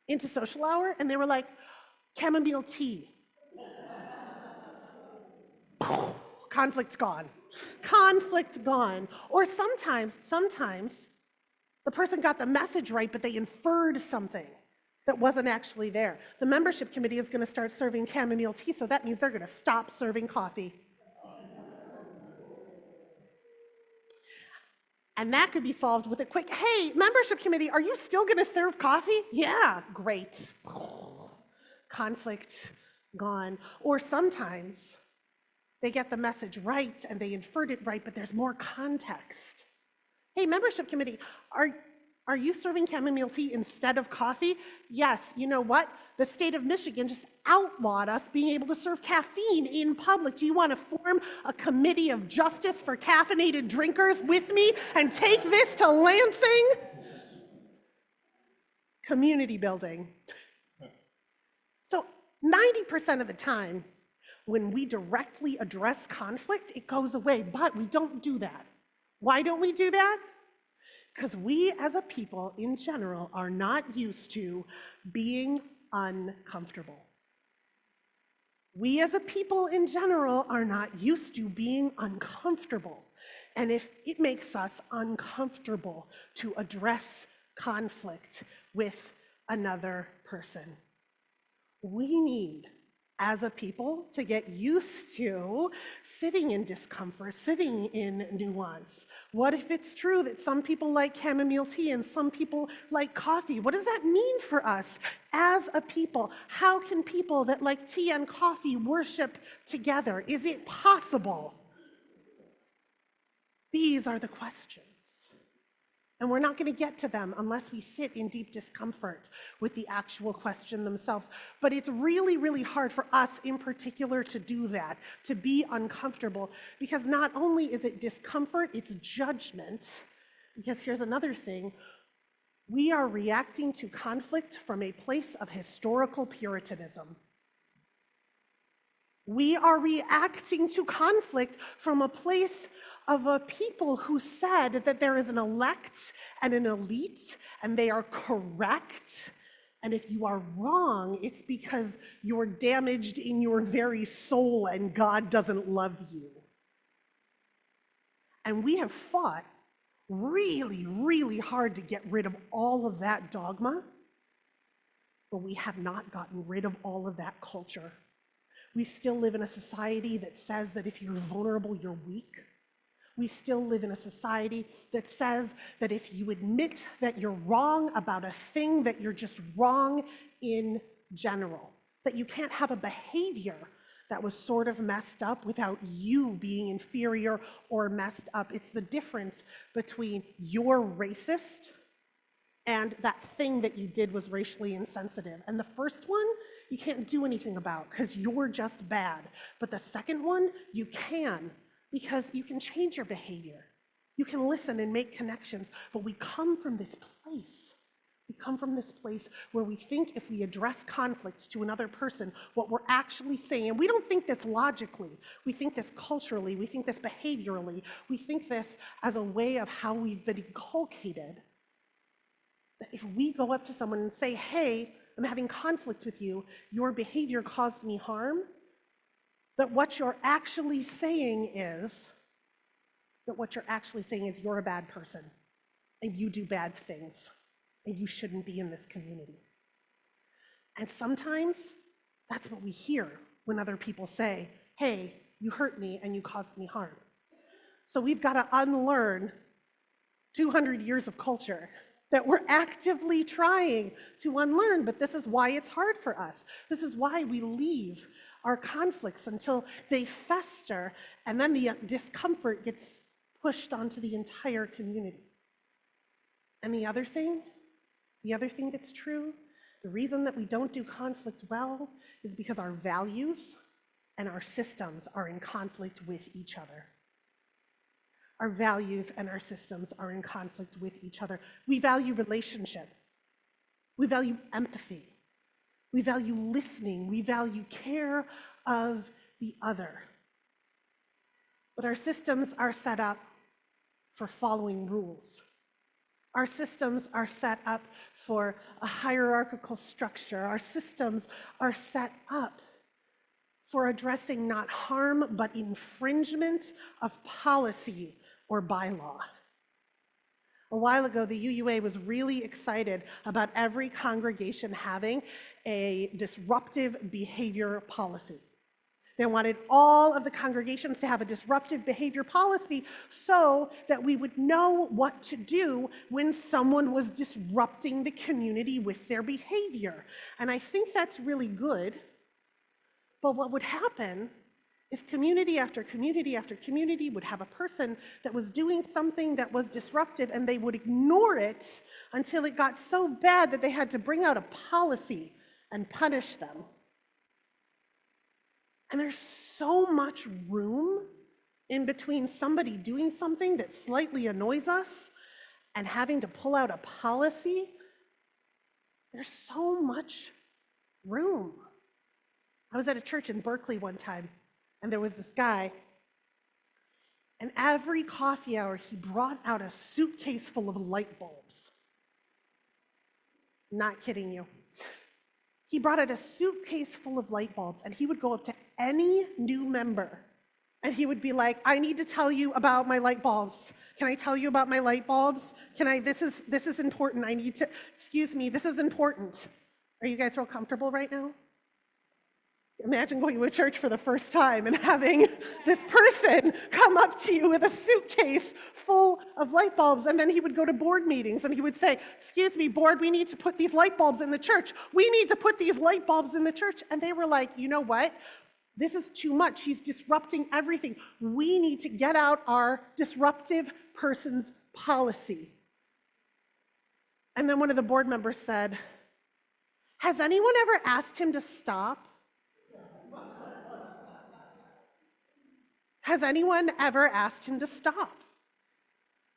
into social hour? And they were like, chamomile tea. Conflict's gone. Conflict gone. Or sometimes the person got the message right, but they inferred something that wasn't actually there. The membership committee is going to start serving chamomile tea, so that means they're going to stop serving coffee. And that could be solved with a quick, hey, membership committee, are you still going to serve coffee? Yeah, great. Conflict gone. Or sometimes they get the message right and they inferred it right, but there's more context. Hey, membership committee, are you serving chamomile tea instead of coffee? Yes, you know what? The state of Michigan just outlawed us being able to serve caffeine in public. Do you want to form a committee of justice for caffeinated drinkers with me and take this to Lansing? Community building. So 90% of the time, when we directly address conflict, it goes away, but we don't do that. Why don't we do that? Because we as a people in general are not used to being uncomfortable. We as a people in general are not used to being uncomfortable. And if it makes us uncomfortable to address conflict with another person, we need, as a people, to get used to sitting in discomfort, sitting in nuance. What if it's true that some people like chamomile tea and some people like coffee? What does that mean for us as a people? How can people that like tea and coffee worship together? Is it possible? These are the questions. And we're not going to get to them unless we sit in deep discomfort with the actual question themselves. But it's really, really hard for us in particular to do that, to be uncomfortable, because not only is it discomfort, it's judgment. Because here's another thing. We are reacting to conflict from a place of historical Puritanism. We are reacting to conflict from a place of a people who said that there is an elect and an elite, and they are correct. And if you are wrong, it's because you're damaged in your very soul and God doesn't love you. And we have fought really, really hard to get rid of all of that dogma, but we have not gotten rid of all of that culture. We still live in a society that says that if you're vulnerable, you're weak. We still live in a society that says that if you admit that you're wrong about a thing, that you're just wrong in general, that you can't have a behavior that was sort of messed up without you being inferior or messed up. It's the difference between you're racist and that thing that you did was racially insensitive. And the first one, you can't do anything about because you're just bad. But the second one, you can, because you can change your behavior. You can listen and make connections, but we come from this place. We come from this place where we think if we address conflicts to another person, what we're actually saying, and we don't think this logically, we think this culturally, we think this behaviorally, we think this as a way of how we've been inculcated. That if we go up to someone and say, hey, I'm having conflict with you, your behavior caused me harm, that what you're actually saying is you're a bad person and you do bad things and you shouldn't be in this community. And sometimes that's what we hear when other people say, hey, you hurt me and you caused me harm. So we've got to unlearn 200 years of culture that we're actively trying to unlearn, but this is why it's hard for us. This is why we leave our conflicts until they fester, and then the discomfort gets pushed onto the entire community. And the other thing that's true The reason that we don't do conflict well is because our values and our systems are in conflict with each other. Our values and our systems are in conflict with each other. We value relationship. We value empathy. We value listening. We value care of the other. But our systems are set up for following rules. Our systems are set up for a hierarchical structure. Our systems are set up for addressing not harm, but infringement of policy or bylaw. A while ago, the UUA was really excited about every congregation having a disruptive behavior policy. They wanted all of the congregations to have a disruptive behavior policy so that we would know what to do when someone was disrupting the community with their behavior. And I think that's really good. But what would happen is community after community after community would have a person that was doing something that was disruptive, and they would ignore it until it got so bad that they had to bring out a policy and punish them. And there's so much room in between somebody doing something that slightly annoys us and having to pull out a policy. There's so much room. I was at a church in Berkeley one time, and there was this guy, and every coffee hour he brought out a suitcase full of light bulbs. Not kidding you. He brought out a suitcase full of light bulbs, and he would go up to any new member, and he would be like, I need to tell you about my light bulbs. Can I tell you about my light bulbs? This is important. Excuse me, this is important. Are you guys real comfortable right now? Imagine going to a church for the first time and having this person come up to you with a suitcase full of light bulbs, and then he would go to board meetings and he would say, excuse me, board, we need to put these light bulbs in the church. We need to put these light bulbs in the church. And they were like, you know what? This is too much. He's disrupting everything. We need to get out our disruptive person's policy. And then one of the board members said, has anyone ever asked him to stop? Has anyone ever asked him to stop?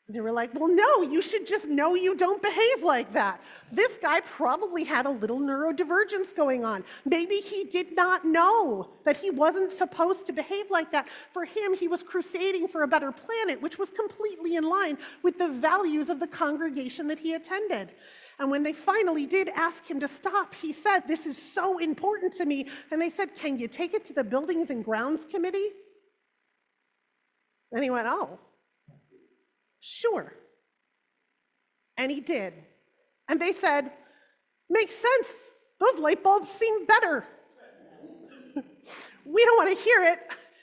And they were like, well, no, you should just know you don't behave like that. This guy probably had a little neurodivergence going on. Maybe he did not know that he wasn't supposed to behave like that. For him, he was crusading for a better planet, which was completely in line with the values of the congregation that he attended. And when they finally did ask him to stop, he said, this is so important to me. And they said, can you take it to the Buildings and Grounds Committee? And he went, oh, sure. And he did. And they said, makes sense. Those light bulbs seem better. We don't want to hear it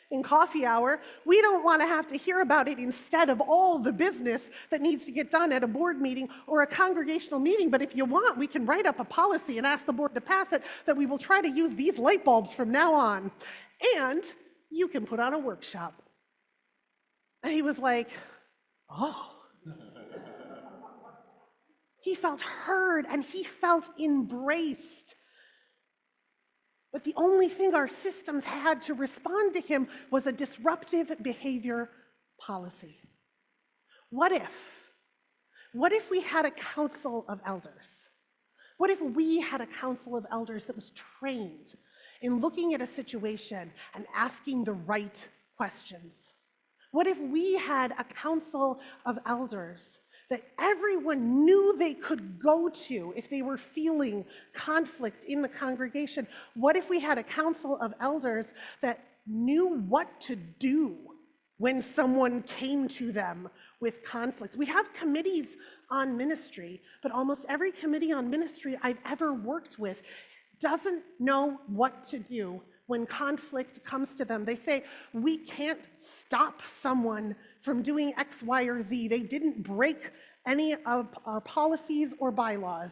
in coffee hour. We don't want to have to hear about it instead of all the business that needs to get done at a board meeting or a congregational meeting. But if you want, we can write up a policy and ask the board to pass it that we will try to use these light bulbs from now on. And you can put on a workshop. And he was like, oh. He felt heard and he felt embraced. But the only thing our systems had to respond to him was a disruptive behavior policy. What if we had a council of elders? What if we had a council of elders that was trained in looking at a situation and asking the right questions? What if we had a council of elders that everyone knew they could go to if they were feeling conflict in the congregation? What if we had a council of elders that knew what to do when someone came to them with conflict? We have committees on ministry, but almost every committee on ministry I've ever worked with doesn't know what to do when conflict comes to them. They say, we can't stop someone from doing X, Y, or Z. They didn't break any of our policies or bylaws.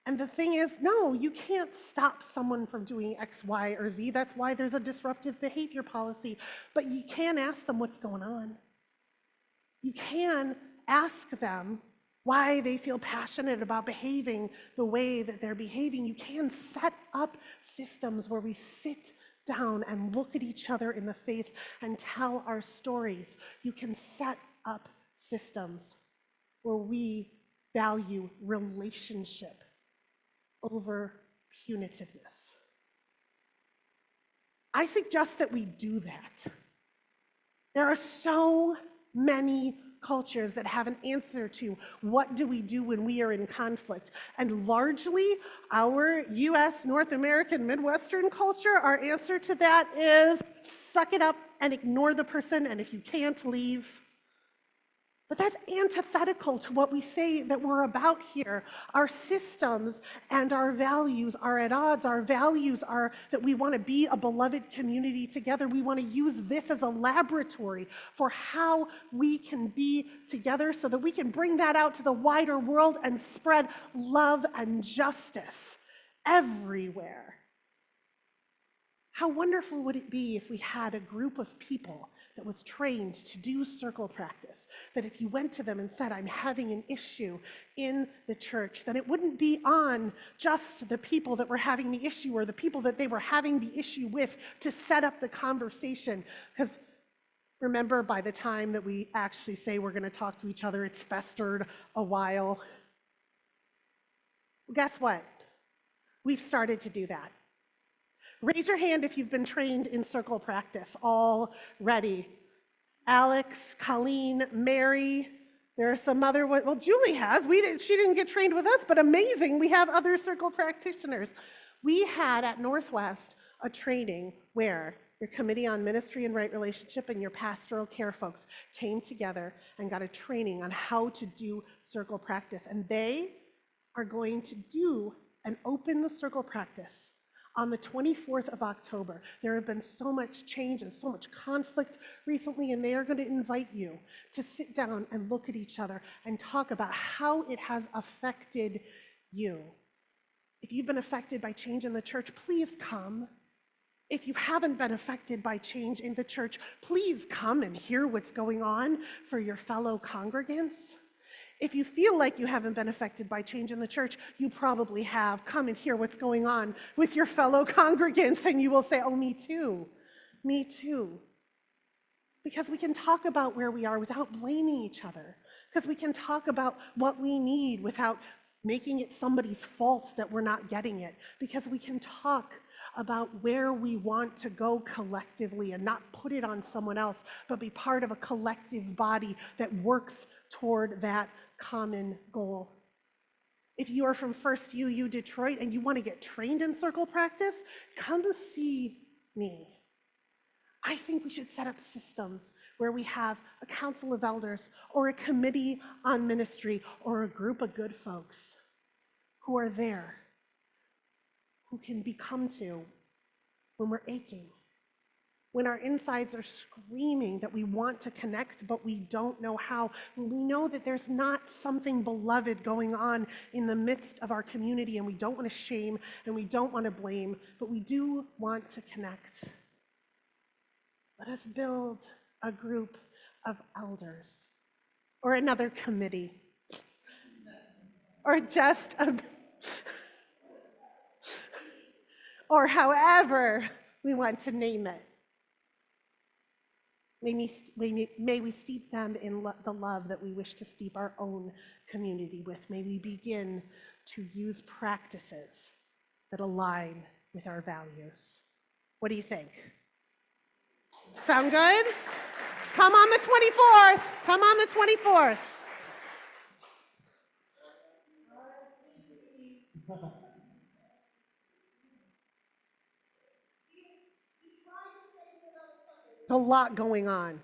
And the thing is, no, you can't stop someone from doing X, Y, or Z. That's why there's a disruptive behavior policy. But you can ask them what's going on. You can ask them why they feel passionate about behaving the way that they're behaving. You can set up systems where we sit down and look at each other in the face and tell our stories. You can set up systems where we value relationship over punitiveness. I suggest that we do that. There are so many cultures that have an answer to what do we do when we are in conflict. And largely, our US, North American, Midwestern culture, our answer to that is suck it up and ignore the person, and if you can't, leave. But that's antithetical to what we say that we're about here. Our systems and our values are at odds. Our values are that we want to be a beloved community together. We want to use this as a laboratory for how we can be together so that we can bring that out to the wider world and spread love and justice everywhere. How wonderful would it be if we had a group of people that was trained to do circle practice, that if you went to them and said, I'm having an issue in the church, then it wouldn't be on just the people that were having the issue or the people that they were having the issue with to set up the conversation. Because remember, by the time that we actually say we're going to talk to each other, it's festered a while. Well, guess what? We've started to do that. Raise your hand if you've been trained in circle practice already. Alex, Colleen, Mary, there are some other, well, Julie has. She didn't get trained with us, but amazing, we have other circle practitioners. We had at Northwest a training where your Committee on Ministry and Right Relationship and your pastoral care folks came together and got a training on how to do circle practice. And they are going to do an open circle practice on the 24th of October. There have been so much change and so much conflict recently, and they are going to invite you to sit down and look at each other and talk about how it has affected you. If you've been affected by change in the church, please come. If you haven't been affected by change in the church, please come and hear what's going on for your fellow congregants. If you feel like you haven't been affected by change in the church, you probably have. Come and hear what's going on with your fellow congregants, and you will say, oh, me too, me too. Because we can talk about where we are without blaming each other. Because we can talk about what we need without making it somebody's fault that we're not getting it. Because we can talk about where we want to go collectively and not put it on someone else, but be part of a collective body that works toward that common goal. If you are from First UU Detroit and you want to get trained in circle practice, come see me. I think we should set up systems where we have a council of elders or a committee on ministry or a group of good folks who are there, who can be come to when we're aching, when our insides are screaming that we want to connect, but we don't know how. When we know that there's not something beloved going on in the midst of our community, and we don't want to shame and we don't want to blame, but we do want to connect. Let us build a group of elders or another committee or just a or however we want to name it. May we steep them in the love that we wish to steep our own community with. May we begin to use practices that align with our values. What do you think? Sound good? Come on the 24th. Come on the 24th. There's a lot going on.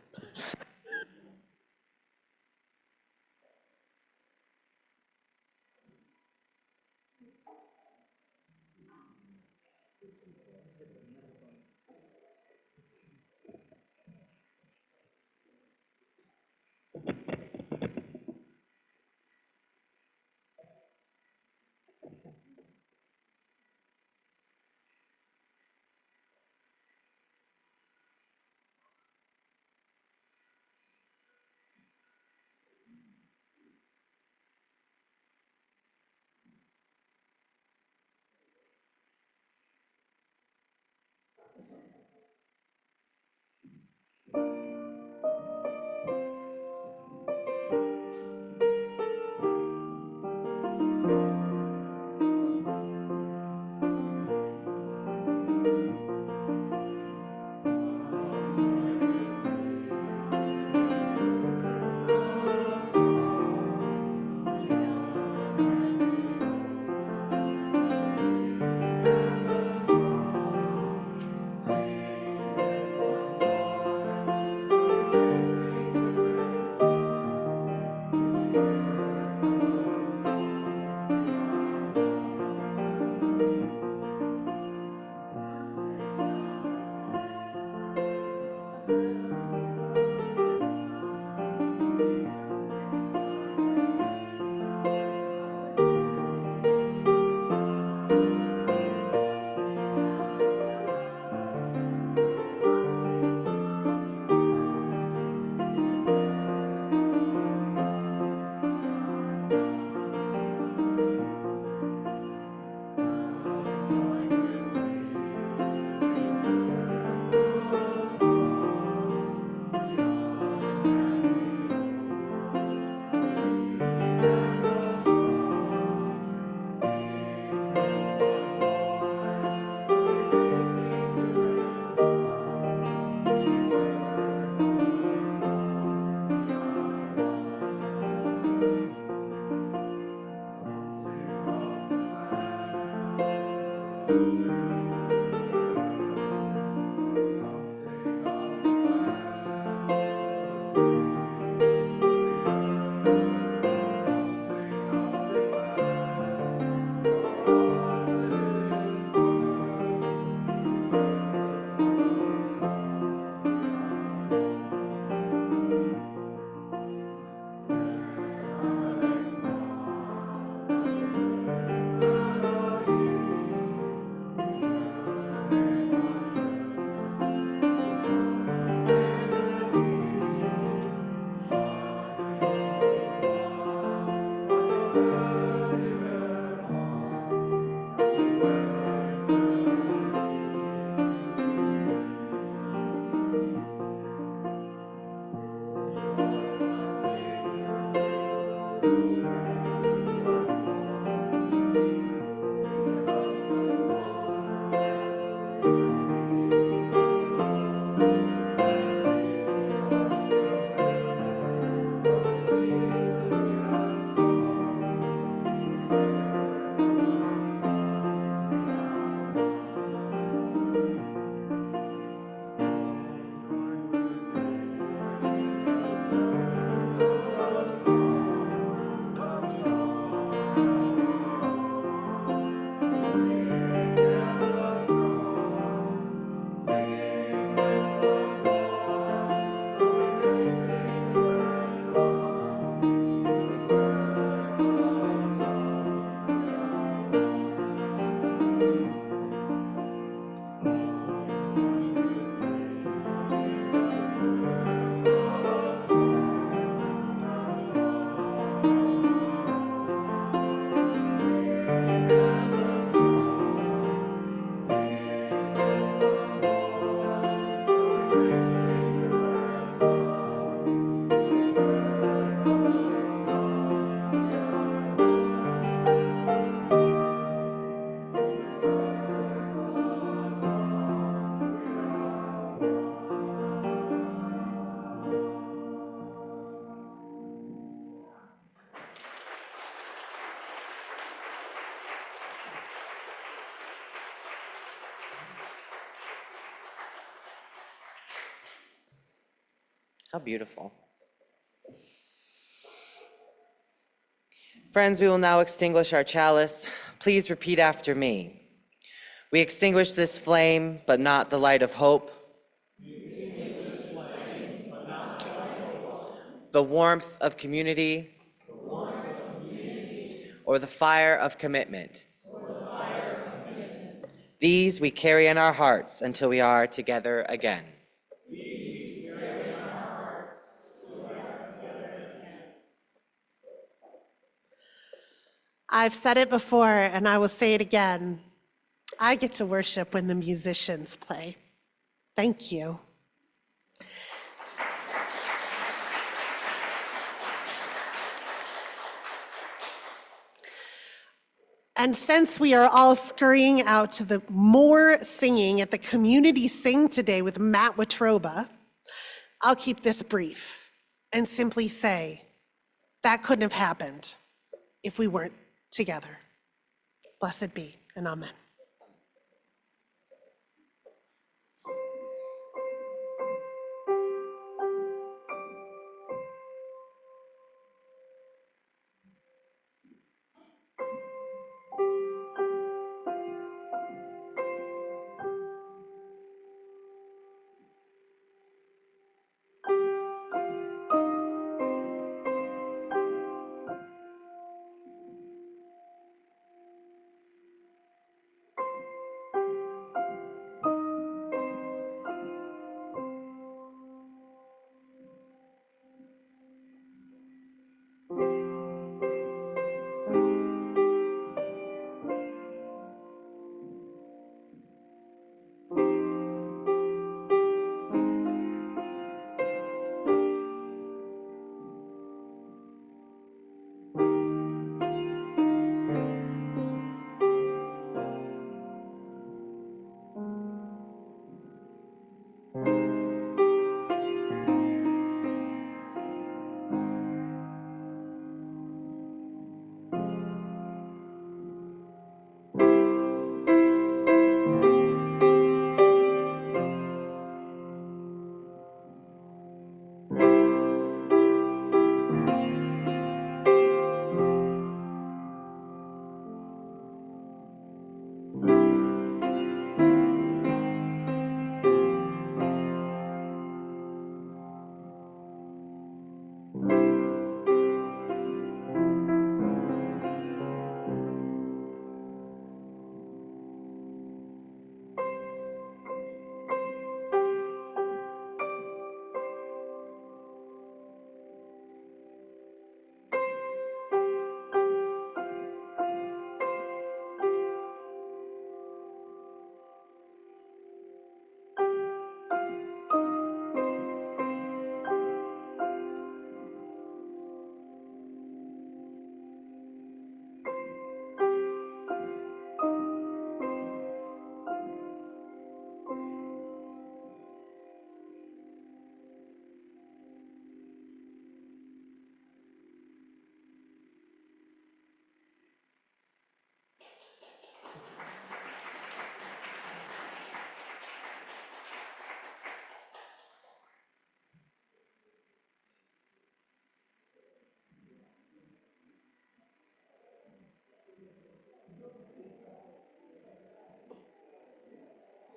How beautiful. Friends, we will now extinguish our chalice. Please repeat after me. We extinguish this flame, but not the light of hope. The warmth of community. Or the fire of commitment. These we carry in our hearts until we are together again. I've said it before, and I will say it again. I get to worship when the musicians play. Thank you. And since we are all scurrying out to the more singing at the Community Sing today with Matt Watroba, I'll keep this brief and simply say that couldn't have happened if we weren't together. Blessed be, and amen.